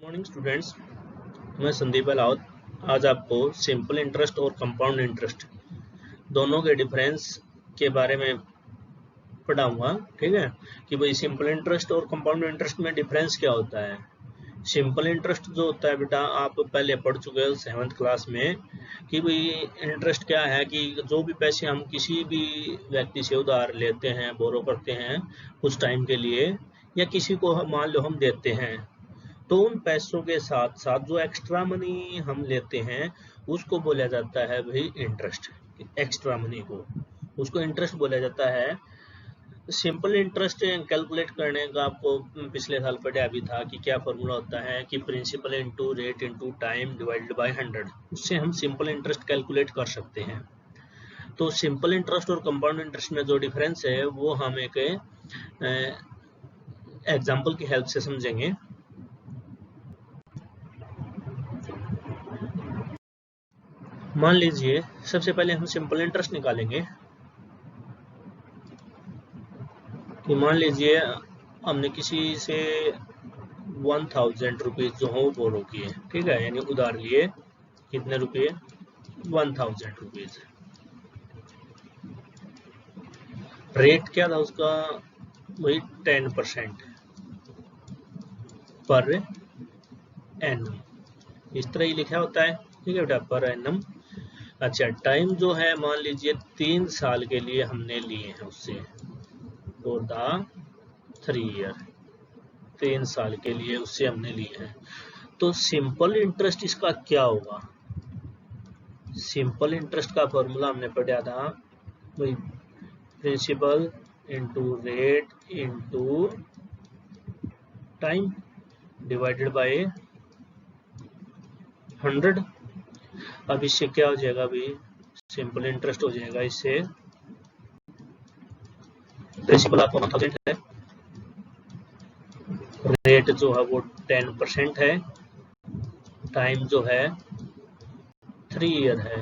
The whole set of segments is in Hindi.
मॉर्निंग स्टूडेंट्स, मैं संदीप अलाउद आज आपको सिंपल इंटरेस्ट और कंपाउंड इंटरेस्ट दोनों के डिफरेंस के बारे में पढ़ाऊंगा। ठीक है कि भाई सिंपल इंटरेस्ट और कंपाउंड इंटरेस्ट में डिफरेंस क्या होता है। सिंपल इंटरेस्ट जो होता है बेटा, आप पहले पढ़ चुके हो 7th क्लास में कि भाई इंटरेस्ट क्या है कि जो भी पैसे हम किसी भी व्यक्ति से उधार लेते हैं, बोरो करते हैं कुछ टाइम के लिए, या किसी को मान लो हम देते हैं, तो उन पैसों के साथ साथ जो एक्स्ट्रा मनी हम लेते हैं उसको बोला जाता है भाई इंटरेस्ट। एक्स्ट्रा मनी को उसको इंटरेस्ट बोला जाता है। सिंपल इंटरेस्ट कैलकुलेट करने का आपको पिछले साल पढ़ा भी था कि क्या फॉर्मूला होता है कि principal into rate into time divided by 100। उससे हम सिंपल इंटरेस्ट कैलकुलेट कर सकते हैं। तो सिंपल इंटरेस्ट और कंपाउंड इंटरेस्ट में जो डिफरेंस है वो हम एक एग्जाम्पल की हेल्प से समझेंगे। मान लीजिए सबसे पहले हम सिंपल इंटरेस्ट निकालेंगे कि मान लीजिए हमने किसी से 1000 रुपीज जो हो बोरो किए, ठीक है, यानी उधार लिए। कितने रुपये? 1000 रुपीज। रेट क्या था उसका? वही 10% पर एनम, इस तरह ही लिखा होता है। ठीक है बेटा, पर एनम। अच्छा, टाइम जो है मान लीजिए 3 साल के लिए हमने लिए हैं उससे, फॉर द 3 ईयर, 3 साल के लिए उससे हमने लिए हैं। तो सिंपल इंटरेस्ट इसका क्या होगा? सिंपल इंटरेस्ट का फॉर्मूला हमने पढ़ा था वही principal into rate into time divided by 100। अब इससे क्या हो जाएगा भाई? सिंपल इंटरेस्ट हो जाएगा इससे, प्रिंसिपल आपका 1000 है, रेट जो है वो 10% है, टाइम जो है 3 ईयर है,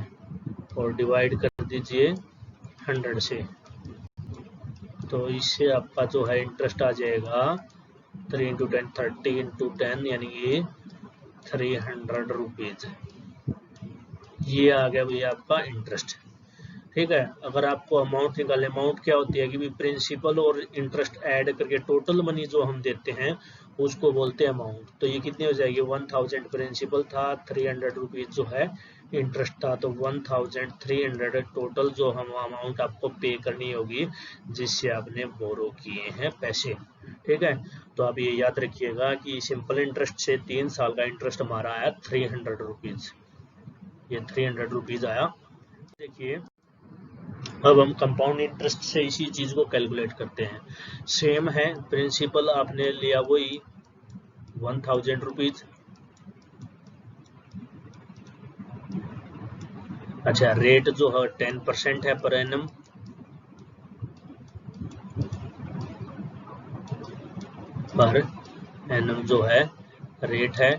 और डिवाइड कर दीजिए 100 से। तो इससे आपका जो है इंटरेस्ट आ जाएगा 3 इंटू 10 30 इंटू 10 यानी कि 300 रुपीज। ये आ गया भैया आपका इंटरेस्ट। ठीक है, अगर आपको अमाउंट निकाले, अमाउंट क्या होती है कि भी प्रिंसिपल और इंटरेस्ट ऐड करके टोटल मनी जो हम देते हैं उसको बोलते हैं अमाउंट। तो ये कितनी हो जाएगी? 1000 प्रिंसिपल था, 300 रुपीज जो है इंटरेस्ट था, तो 1300 टोटल जो हम अमाउंट आपको पे करनी होगी जिससे आपने बोरो किए हैं पैसे। ठीक है, तो आप ये याद रखिएगा कि सिंपल इंटरेस्ट से 3 साल का इंटरेस्ट हमारा आया 300 रुपीज। ये 300 रुपीज आया। देखिए अब हम कंपाउंड इंटरेस्ट से इसी चीज को कैलकुलेट करते हैं। सेम है, प्रिंसिपल आपने लिया वही 1000 रुपीज। अच्छा, रेट जो है 10% है पर एनम, पर एनम जो है रेट है।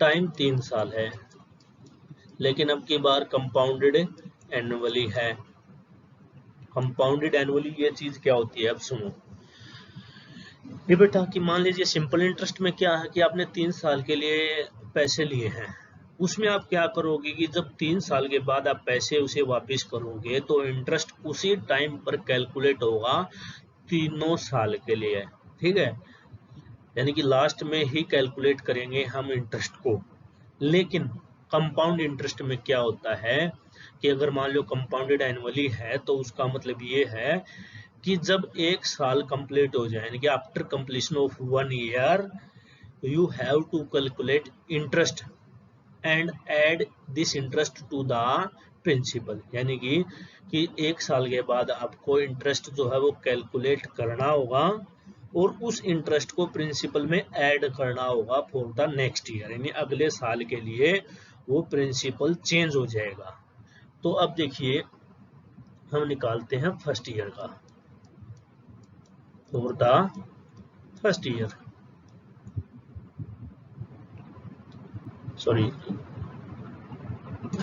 टाइम 3 साल है, लेकिन अब की बार कंपाउंडेड एनुअली है। कंपाउंडेड एनुअली ये चीज क्या होती है? अब सुनो ये बेटा कि मान लीजिए सिंपल इंटरेस्ट में क्या है कि आपने 3 साल के लिए पैसे लिए हैं, उसमें आप क्या करोगे कि जब 3 साल के बाद आप पैसे उसे वापस करोगे तो इंटरेस्ट उसी टाइम पर कैलकुलेट होगा 3 साल के लिए। ठीक है, यानी कि लास्ट में ही कैलकुलेट करेंगे हम इंटरेस्ट को। लेकिन कंपाउंड इंटरेस्ट में क्या होता है कि अगर मान लो कंपाउंडेड एनुअली है तो उसका मतलब ये है कि जब 1 साल कंप्लीट हो जाए, यानी कि after completion of 1 year you have to calculate interest and add this interest to the principal. यानी कि 1 साल के बाद आपको इंटरेस्ट जो है वो कैलकुलेट करना होगा और उस इंटरेस्ट को प्रिंसिपल में ऐड करना होगा फॉर द नेक्स्ट ईयर, यानी अगले साल के लिए वो प्रिंसिपल चेंज हो जाएगा। तो अब देखिए हम निकालते हैं फर्स्ट ईयर का, for the first year, sorry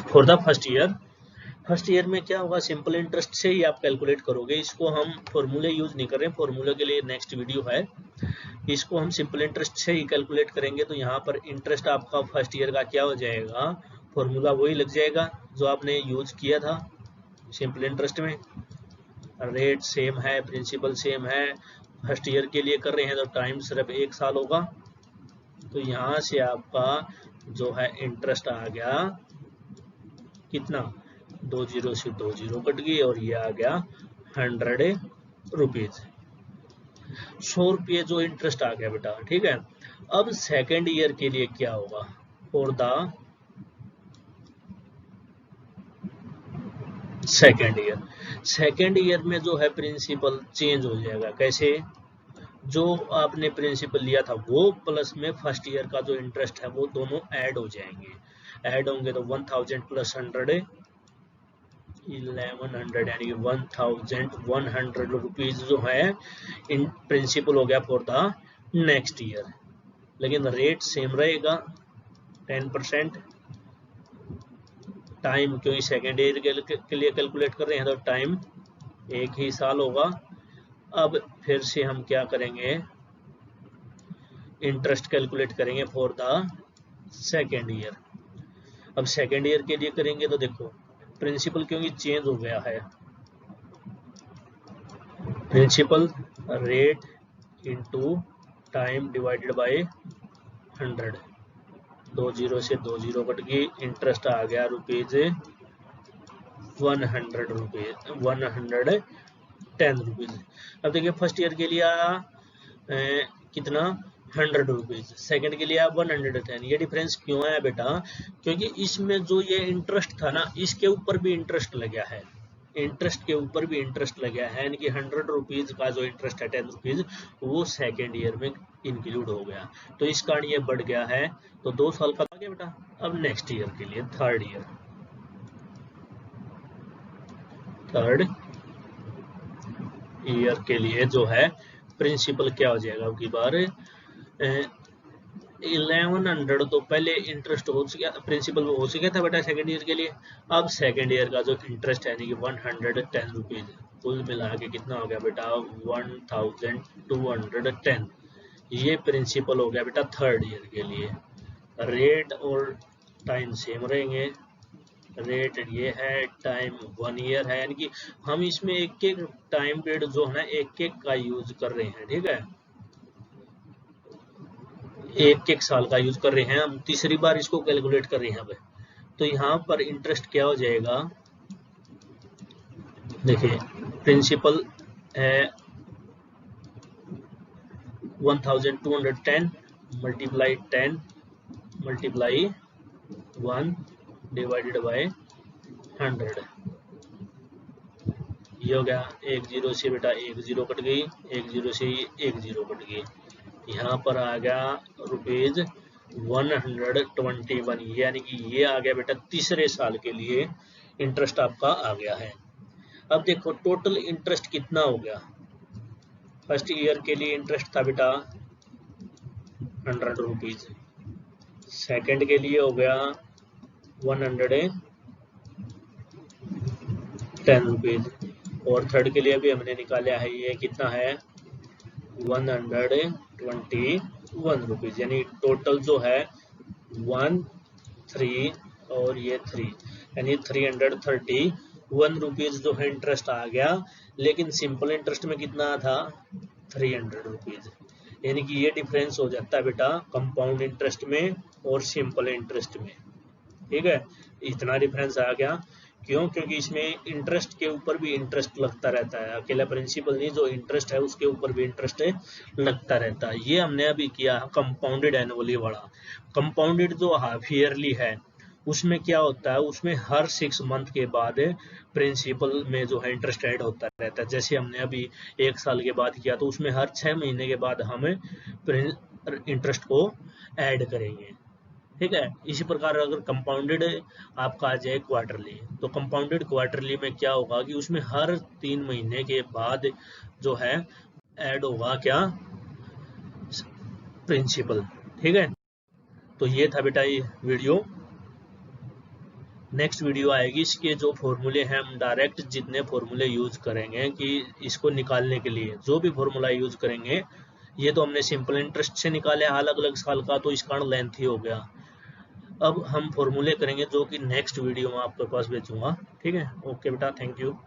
for the first year. First year में क्या होगा? सिंपल इंटरेस्ट से ही आप कैलकुलेट करोगे। इसको हम फॉर्मूले यूज नहीं कर रहे हैं, फॉर्मूले के लिए नेक्स्ट वीडियो है। इसको हम सिंपल इंटरेस्ट से ही कैलकुलेट करेंगे, तो यहाँ पर इंटरेस्ट आपका फर्स्ट ईयर का क्या हो जाएगा, फॉर्मूला वही लग जाएगा जो आपने यूज किया था सिंपल इंटरेस्ट में। रेट सेम है, प्रिंसिपल सेम है, फर्स्ट ईयर के लिए कर रहे हैं तो टाइम सिर्फ 1 साल होगा। तो यहाँ से आपका जो है इंटरेस्ट आ गया कितना, 2 जीरो से 2 जीरो कट गई और ये आ गया 100 रुपीज, 100 रुपये जो इंटरेस्ट आ गया बेटा। ठीक है, अब सेकेंड ईयर के लिए क्या होगा, फॉर द सेकेंड ईयर में जो है प्रिंसिपल चेंज हो जाएगा। कैसे, जो आपने प्रिंसिपल लिया था वो प्लस में फर्स्ट ईयर का जो इंटरेस्ट है वो दोनों ऐड हो जाएंगे। ऐड होंगे तो 1000 प्लस 100 1100 यानी 1100 रुपीज जो है इन प्रिंसिपल हो गया फॉर द नेक्स्ट ईयर। लेकिन रेट सेम रहेगा 10%। टाइम क्योंकि सेकेंड ईयर के लिए कैलकुलेट कर रहे हैं तो टाइम 1 ही साल होगा। अब फिर से हम क्या करेंगे, इंटरेस्ट कैलकुलेट करेंगे फॉर द सेकेंड ईयर। अब सेकेंड ईयर के लिए करेंगे तो देखो प्रिंसिपल क्योंकि चेंज हो गया है, principal rate into time divided by 100, 2 zero से 2 जीरो कट गई, इंटरेस्ट आ गया रुपीज 110 रुपीज। अब देखिए फर्स्ट ईयर के लिए आया कितना 100 रुपीज, सेकेंड के लिए 110। ये डिफरेंस क्यों आया बेटा, क्योंकि इसमें जो ये इंटरेस्ट था ना इसके ऊपर भी इंटरेस्ट लगा है, इंटरेस्ट के ऊपर भी इंटरेस्ट लगा है, यानी कि 100 रुपीज का जो इंटरेस्ट है 10 रुपीज वो सेकेंड ईयर में इंक्लूड हो गया, तो इस कारण ये बढ़ गया है। तो 2 साल का आ गया बेटा। अब नेक्स्ट ईयर के लिए थर्ड ईयर के लिए जो है प्रिंसिपल क्या हो जाएगा, अब की बार 1100 तो पहले इंटरेस्ट हो चुका, प्रिंसिपल हो चुका था बेटा सेकेंड ईयर के लिए। अब सेकेंड ईयर का जो इंटरेस्ट है यानी कि 110 रुपीज, कुल मिला के कितना हो गया बेटा 1210। ये प्रिंसिपल हो गया बेटा थर्ड ईयर के लिए। रेट और टाइम सेम रहेंगे, रेट ये है, टाइम 1 ईयर है, यानी कि हम इसमें एक एक टाइम पीरियड जो है ना एक एक का यूज कर रहे हैं। ठीक है, एक साल का यूज कर रहे हैं हम, तीसरी बार इसको कैलकुलेट कर रहे हैं। अब तो यहाँ पर इंटरेस्ट क्या हो जाएगा, देखिए प्रिंसिपल है 1210 मल्टीप्लाई 10 मल्टीप्लाई 1 डिवाइडेड बाय 100, ये हो गया 1 जीरो से बेटा 1 जीरो कट गई, 1 जीरो से 1 जीरो कट गई, यहाँ पर आ गया रुपीज 121, यानी कि ये आ गया बेटा तीसरे साल के लिए इंटरेस्ट आपका आ गया है। अब देखो टोटल इंटरेस्ट कितना हो गया, फर्स्ट ईयर के लिए इंटरेस्ट था बेटा 100 रुपीज, सेकेंड के लिए हो गया 110 रुपीज और थर्ड के लिए भी हमने निकाला है, ये कितना है 121 रुपीज, यानी टोटल जो है 1 3 और ये 3 यानी 331 रुपीज जो है इंटरेस्ट आ गया। लेकिन सिंपल इंटरेस्ट में कितना था 300 रुपीज, यानी कि ये डिफरेंस हो जाता है बेटा कंपाउंड इंटरेस्ट में और सिंपल इंटरेस्ट में। ठीक है, इतना डिफरेंस आ गया, क्यों, क्योंकि इसमें इंटरेस्ट के ऊपर भी इंटरेस्ट लगता रहता है, अकेला प्रिंसिपल नहीं, जो इंटरेस्ट है उसके ऊपर भी इंटरेस्ट लगता रहता है। ये हमने अभी किया कंपाउंडेड एनुअली वाला। कंपाउंडेड जो हाफ ईयरली है उसमें क्या होता है, उसमें हर 6 मंथ के बाद प्रिंसिपल में जो है इंटरेस्ट ऐड होता रहता है। जैसे हमने अभी 1 साल के बाद किया तो उसमें हर 6 महीने के बाद हम इंटरेस्ट को ऐड करेंगे। ठीक है, इसी प्रकार अगर कंपाउंडेड आपका आ जाए क्वार्टरली, तो कंपाउंडेड क्वार्टरली में क्या होगा कि उसमें हर 3 महीने के बाद जो है ऐड होगा क्या प्रिंसिपल। ठीक है, तो ये था बेटा ये वीडियो। नेक्स्ट वीडियो आएगी, इसके जो फॉर्मूले हैं हम डायरेक्ट जितने फॉर्मूले यूज करेंगे कि इसको निकालने के लिए जो भी फॉर्मूला यूज करेंगे ये तो हमने सिंपल इंटरेस्ट से निकाले अलग अलग साल का, तो इसका लेंथ ही हो गया। अब हम फॉर्मूले करेंगे जो कि नेक्स्ट वीडियो में आपके पास भेजूंगा। ठीक है, ओके बेटा, थैंक यू।